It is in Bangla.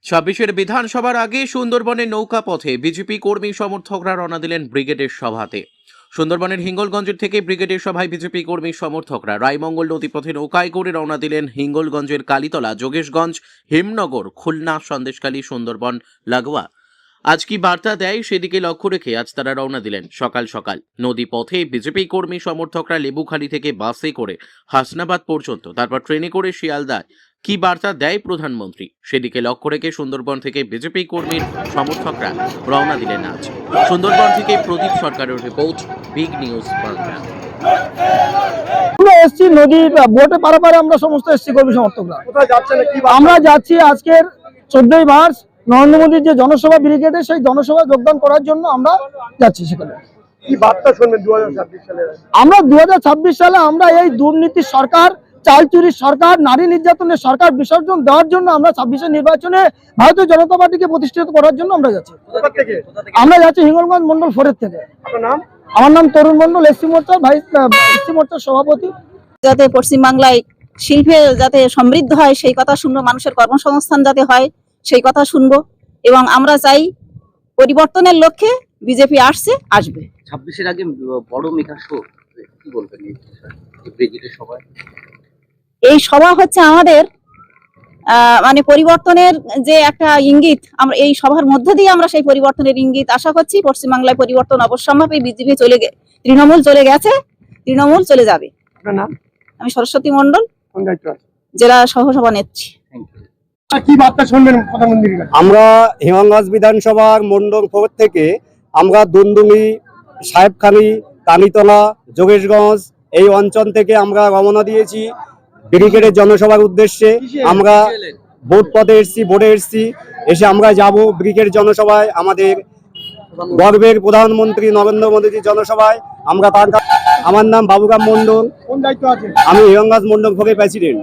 ছাব্বিশের বিধানসভার আগে সুন্দরবনের নৌকা পথে বিজেপি কর্মী সমর্থকরা রওনা দিলেন ব্রিগেডের সভাতে। সুন্দরবনের হিঙ্গলগঞ্জের থেকে ব্রিগেডের সভায় বিজেপি কর্মী সমর্থকরা রায়মঙ্গল নদীপথে নৌকায় করে রওনা দিলেন হিঙ্গলগঞ্জের কালীতলা, যোগেশগঞ্জ, হিমনগর, খুলনা, সন্দেশখালী, সুন্দরবন লাগোয়া। আজ কি বার্তা দেয় সেদিকে লক্ষ্য রেখে আজ তারা রওনা দিলেন সকাল সকাল। নদী পথে বিজেপি কর্মী সমর্থকরা লেবুখালী থেকে বাসে করে হাসনাবাদ পর্যন্ত, তারপর ট্রেনে করে শিয়ালদায়। কি বার্তা দেয় প্রধানমন্ত্রী সেদিকে লক্ষ্য রেখে সুন্দরবন থেকে বিজেপি কর্মীর সমর্থকরা রওনা দিলেন আজ। সুন্দরবন থেকে প্রদীপ সরকারের রিপোর্ট, বিগ নিউজ বাংলা। আমরা এসছি নদীর বোটে পারাপারে, আমরা সমস্ত এসছি কর্মী সমর্থকরা। আমরা যাচ্ছি আজকের 14ই মার্চ নরেন্দ্র মোদীর যে জনসভা ব্রিগেডে, সেই জনসভা যোগদান করার জন্য আমরা যাচ্ছি সেখানে। কি বার্তা শুনবেন 2026 সালে? আমরা 2026 সালে আমরা এই দুর্নীতির সরকার, চাল চুরির সরকার, নারী নির্যাতনের সরকার বিসর্জন দেওয়ার জন্য আমরা 26-এর নির্বাচনে ভারতীয় জনতা পার্টিকে প্রতিষ্ঠিত করার জন্য আমরা যাচ্ছি। কোথা থেকে? আমরা যাচ্ছি হিঙ্গলগঞ্জ মন্ডল 4 থেকে। আপনার নাম? আমার নাম তরুণ মন্ডল, এসসি মোর্চার এসসি মোর্চার সভাপতি। যাতে পশ্চিমবাংলায় শিল্পে যাতে সমৃদ্ধ হয় সেই কথা শুনবো, মানুষের কর্মসংস্থান যাতে হয় সেই কথা শুনবো, এবং আমরা চাই পরিবর্তনের লক্ষ্যে বিজেপি আসবে। 26-এর আগে বড় মেগা শো, কি বলবেন এই ব্রিগেডের সভায়? এই সভা হচ্ছে আমাদের মানে পরিবর্তনের যে একটা ইঙ্গিত, আমরা এই সভার মধ্য দিয়ে আমরা সেই পরিবর্তনের ইঙ্গিত আশা করছি। পশ্চিমবাংলায় পরিবর্তন অবশ্যম্ভাবী। বিজেপি তৃণমূল চলে গেছে, তৃণমূল চলে যাবে। আপনার নাম? আমি সরস্বতী মন্ডল, কোন দায়িত্ব আছে? জেলা সহসভানেত্রী। কি বার্তা শুনবেন প্রধানমন্ত্রীর কাছে? আমরা হিমাংগঞ্জ বিধানসভার মন্ডল 4 থেকে আমরা দুন্দুমি, সাহেবখালী, কালীতলা, যোগেশগঞ্জ এই অঞ্চল থেকে আমরা রওনা দিয়েছি ব্রিগেডের জনসভার উদ্দেশ্যে। আমরা বোট পথে এসেছি, এসে আমরা যাব ব্রিগেড জনসভায়, আমাদের গর্বের প্রধানমন্ত্রী নরেন্দ্র মোদীর জনসভায়। আমরা আমার নাম বাবুরাম মন্ডল, কোন দায়িত্ব আছে? আমি হিমাংগঞ্জ মন্ডল 4-এর প্রেসিডেন্ট।